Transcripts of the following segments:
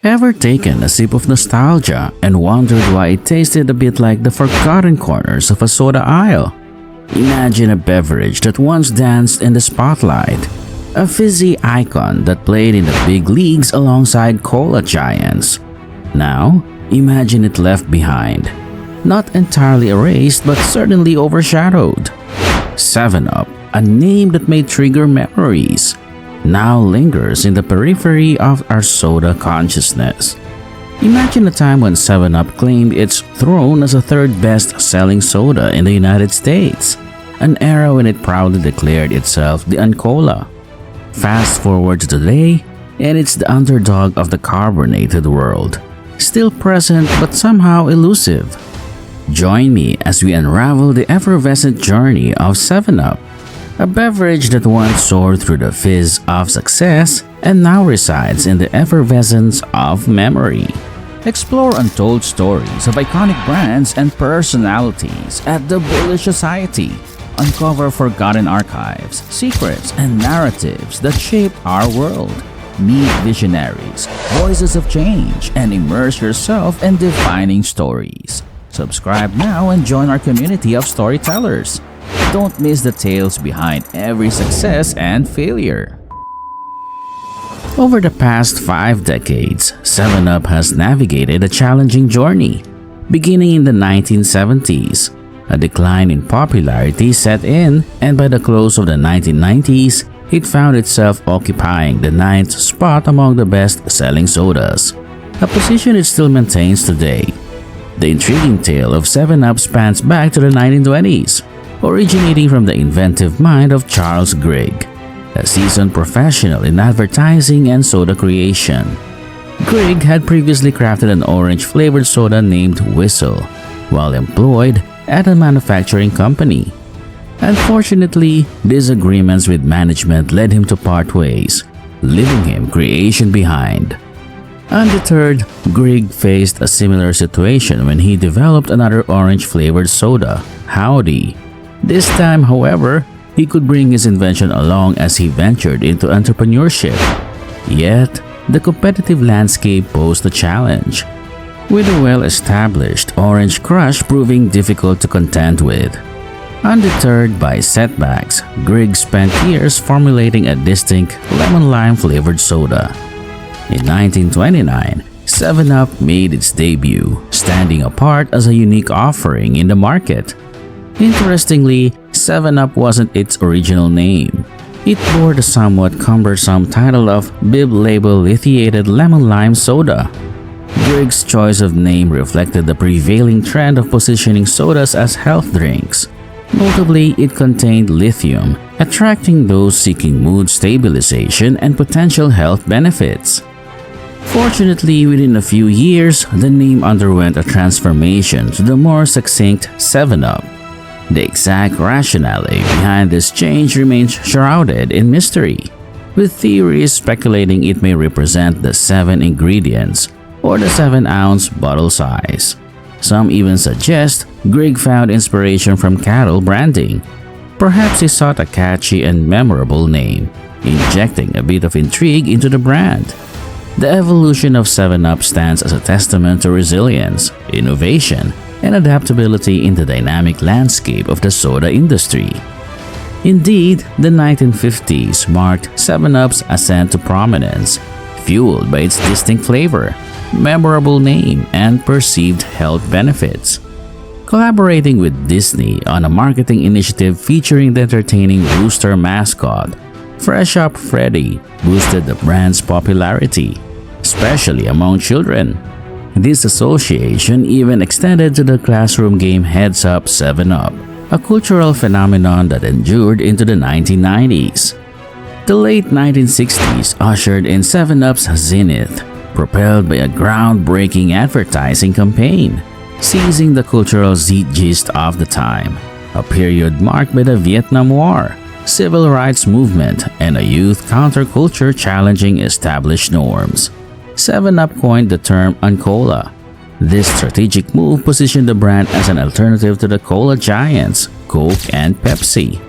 Ever taken a sip of nostalgia and wondered why it tasted a bit like the forgotten corners of a soda aisle? Imagine a beverage that once danced in the spotlight, a fizzy icon that played in the big leagues alongside cola giants. Now, imagine it left behind. Not entirely erased but certainly overshadowed. 7-Up, a name that may trigger memories, now lingers in the periphery of our soda consciousness. Imagine a time when 7-Up claimed its throne as the third best-selling soda in the United States, an era when it proudly declared itself the Uncola. Fast forward to today, and it's the underdog of the carbonated world, still present but somehow elusive. Join me as we unravel the effervescent journey of 7-Up, a beverage that once soared through the fizz of success and now resides in the effervescence of memory. Explore untold stories of iconic brands and personalities at the Bullish Society. Uncover forgotten archives, secrets, and narratives that shaped our world. Meet visionaries, voices of change, and immerse yourself in defining stories. Subscribe now and join our community of storytellers. Don't miss the tales behind every success and failure. Over the past 5 decades, 7-Up has navigated a challenging journey. Beginning in the 1970s, a decline in popularity set in, and by the close of the 1990s, it found itself occupying the 9th spot among the best-selling sodas, a position it still maintains today. The intriguing tale of 7-Up spans back to the 1920s, originating from the inventive mind of Charles Grigg, a seasoned professional in advertising and soda creation. Grigg had previously crafted an orange-flavored soda named Whistle, while employed at a manufacturing company. Unfortunately, disagreements with management led him to part ways, leaving him creation behind. Undeterred, Grigg faced a similar situation when he developed another orange-flavored soda, Howdy. This time, however, he could bring his invention along as he ventured into entrepreneurship. Yet, the competitive landscape posed a challenge, with a well-established Orange Crush proving difficult to contend with. Undeterred by setbacks, Grigg spent years formulating a distinct lemon-lime flavored soda. In 1929, 7-Up made its debut, standing apart as a unique offering in the market. Interestingly, 7-Up wasn't its original name. It bore the somewhat cumbersome title of Bib Label Lithiated Lemon Lime Soda. Grigg's choice of name reflected the prevailing trend of positioning sodas as health drinks. Notably, it contained lithium, attracting those seeking mood stabilization and potential health benefits. Fortunately, within a few years, the name underwent a transformation to the more succinct 7-Up. The exact rationale behind this change remains shrouded in mystery, with theories speculating it may represent the 7 ingredients or the 7-ounce bottle size. Some even suggest Grigg found inspiration from cattle branding. Perhaps he sought a catchy and memorable name, injecting a bit of intrigue into the brand. The evolution of 7-Up stands as a testament to resilience, innovation, and adaptability in the dynamic landscape of the soda industry. Indeed, the 1950s marked 7-Up's ascent to prominence, fueled by its distinct flavor, memorable name, and perceived health benefits. Collaborating with Disney on a marketing initiative featuring the entertaining rooster mascot, Fresh Up Freddy boosted the brand's popularity, especially among children. This association even extended to the classroom game Heads Up 7-Up, a cultural phenomenon that endured into the 1990s. The late 1960s ushered in 7-Up's zenith, propelled by a groundbreaking advertising campaign, seizing the cultural zeitgeist of the time, a period marked by the Vietnam War, civil rights movement, and a youth counterculture challenging established norms. 7-Up coined the term Uncola. This strategic move positioned the brand as an alternative to the cola giants, Coke and Pepsi.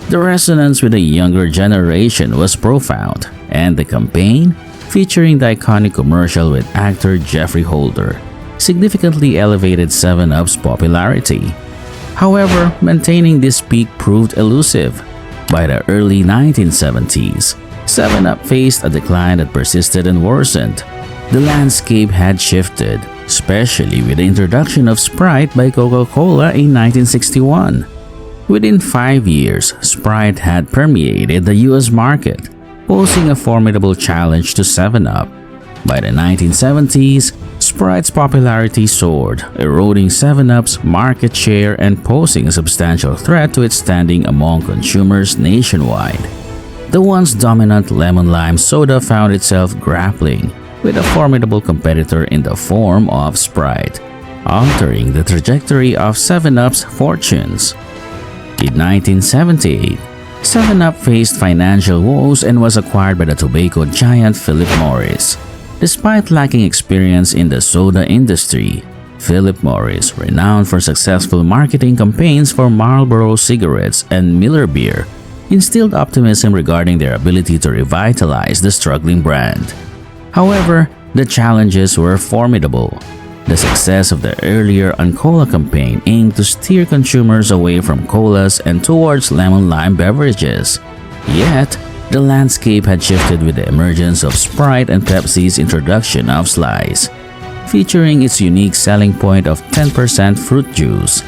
The resonance with the younger generation was profound, and the campaign, featuring the iconic commercial with actor Jeffrey Holder, significantly elevated 7-Up's popularity. However, maintaining this peak proved elusive. By the early 1970s, 7-Up faced a decline that persisted and worsened. The landscape had shifted, especially with the introduction of Sprite by Coca-Cola in 1961. Within 5 years, Sprite had permeated the US market, posing a formidable challenge to 7-Up. By the 1970s, Sprite's popularity soared, eroding 7-Up's market share and posing a substantial threat to its standing among consumers nationwide. The once dominant lemon-lime soda found itself grappling with a formidable competitor in the form of Sprite, altering the trajectory of 7-Up's fortunes. In 1978, 7-Up faced financial woes and was acquired by the tobacco giant Philip Morris. Despite lacking experience in the soda industry, Philip Morris, renowned for successful marketing campaigns for Marlboro cigarettes and Miller beer, instilled optimism regarding their ability to revitalize the struggling brand. However, the challenges were formidable. The success of the earlier Uncola campaign aimed to steer consumers away from colas and towards lemon-lime beverages. Yet, the landscape had shifted with the emergence of Sprite and Pepsi's introduction of Slice, featuring its unique selling point of 10% fruit juice.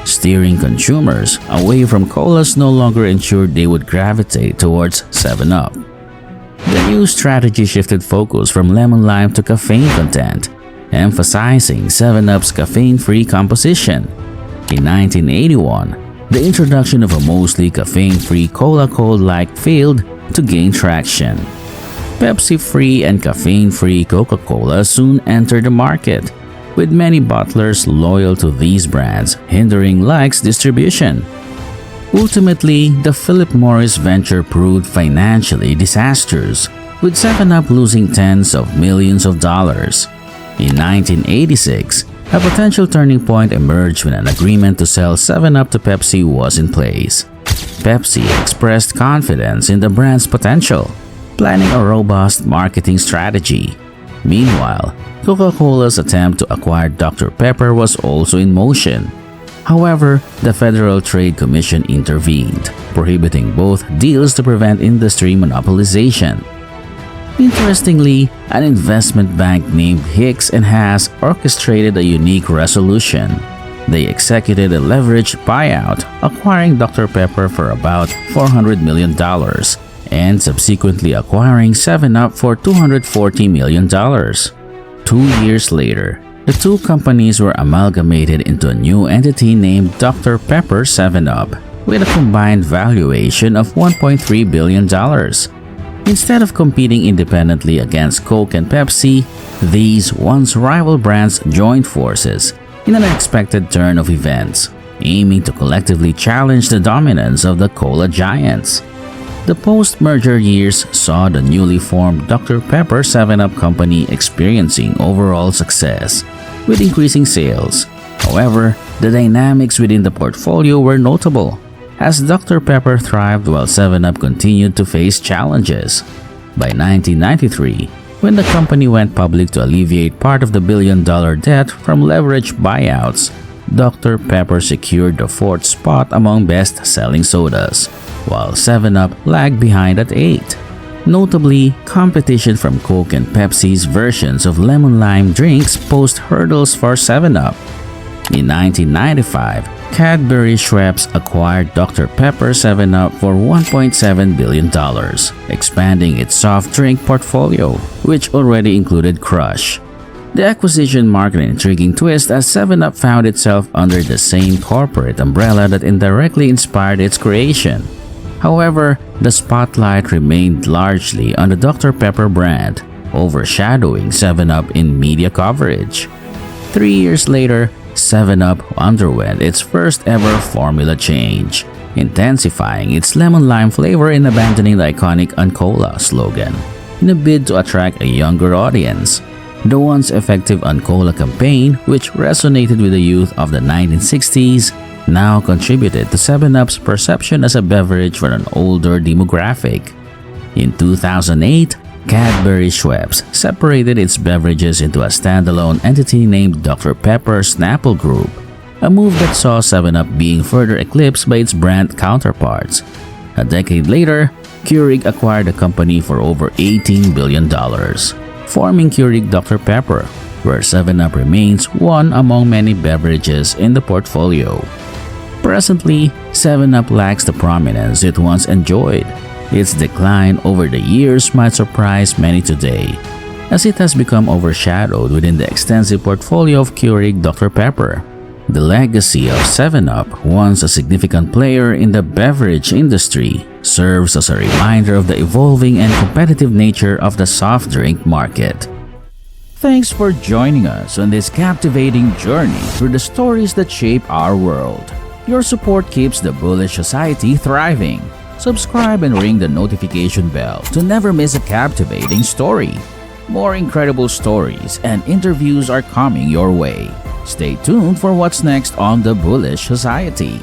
Steering consumers away from colas no longer ensured they would gravitate towards 7-Up. The new strategy shifted focus from lemon-lime to caffeine content, emphasizing 7-Up's caffeine-free composition. In 1981, the introduction of a mostly caffeine-free Cola Cold Light failed to gain traction. Pepsi-free and caffeine-free Coca-Cola soon entered the market, with many bottlers loyal to these brands hindering Like's distribution. Ultimately, the Philip Morris venture proved financially disastrous, with 7-Up losing tens of millions of dollars. In 1986, a potential turning point emerged when an agreement to sell 7-Up to Pepsi was in place. Pepsi expressed confidence in the brand's potential, planning a robust marketing strategy. Meanwhile, Coca-Cola's attempt to acquire Dr. Pepper was also in motion. However, the Federal Trade Commission intervened, prohibiting both deals to prevent industry monopolization. Interestingly, an investment bank named Hicks and Haas orchestrated a unique resolution. They executed a leveraged buyout, acquiring Dr. Pepper for about $400 million and subsequently acquiring 7-Up for $240 million. 2 years later, the two companies were amalgamated into a new entity named Dr. Pepper 7-Up, with a combined valuation of $1.3 billion. Instead of competing independently against Coke and Pepsi, these once rival brands joined forces in an unexpected turn of events, aiming to collectively challenge the dominance of the cola giants. The post-merger years saw the newly formed Dr. Pepper 7-Up company experiencing overall success, with increasing sales. However, the dynamics within the portfolio were notable, as Dr. Pepper thrived while 7-Up continued to face challenges. By 1993, when the company went public to alleviate part of the billion-dollar debt from leveraged buyouts, Dr. Pepper secured the fourth spot among best-selling sodas, while 7-Up lagged behind at 8. Notably, competition from Coke and Pepsi's versions of lemon-lime drinks posed hurdles for 7-Up. In 1995, Cadbury Schweppes acquired Dr. Pepper 7-Up for $1.7 billion, expanding its soft drink portfolio, which already included Crush. The acquisition marked an intriguing twist as 7-Up found itself under the same corporate umbrella that indirectly inspired its creation. However, the spotlight remained largely on the Dr. Pepper brand, overshadowing 7-Up in media coverage. 3 years later, 7-Up underwent its first ever formula change, intensifying its lemon-lime flavor and abandoning the iconic Uncola slogan, in a bid to attract a younger audience. The once effective Uncola campaign, which resonated with the youth of the 1960s, now contributed to 7-Up's perception as a beverage for an older demographic. In 2008, Cadbury Schweppes separated its beverages into a standalone entity named Dr. Pepper Snapple Group, a move that saw 7-Up being further eclipsed by its brand counterparts. A decade later, Keurig acquired the company for over $18 billion, forming Keurig Dr. Pepper, where 7-Up remains one among many beverages in the portfolio. Presently, 7-Up lacks the prominence it once enjoyed. Its decline over the years might surprise many today, as it has become overshadowed within the extensive portfolio of Keurig Dr. Pepper. The legacy of 7-Up, once a significant player in the beverage industry, serves as a reminder of the evolving and competitive nature of the soft drink market. Thanks for joining us on this captivating journey through the stories that shape our world. Your support keeps the Bullish Society thriving. Subscribe and ring the notification bell to never miss a captivating story. More incredible stories and interviews are coming your way. Stay tuned for what's next on the Bullish Society.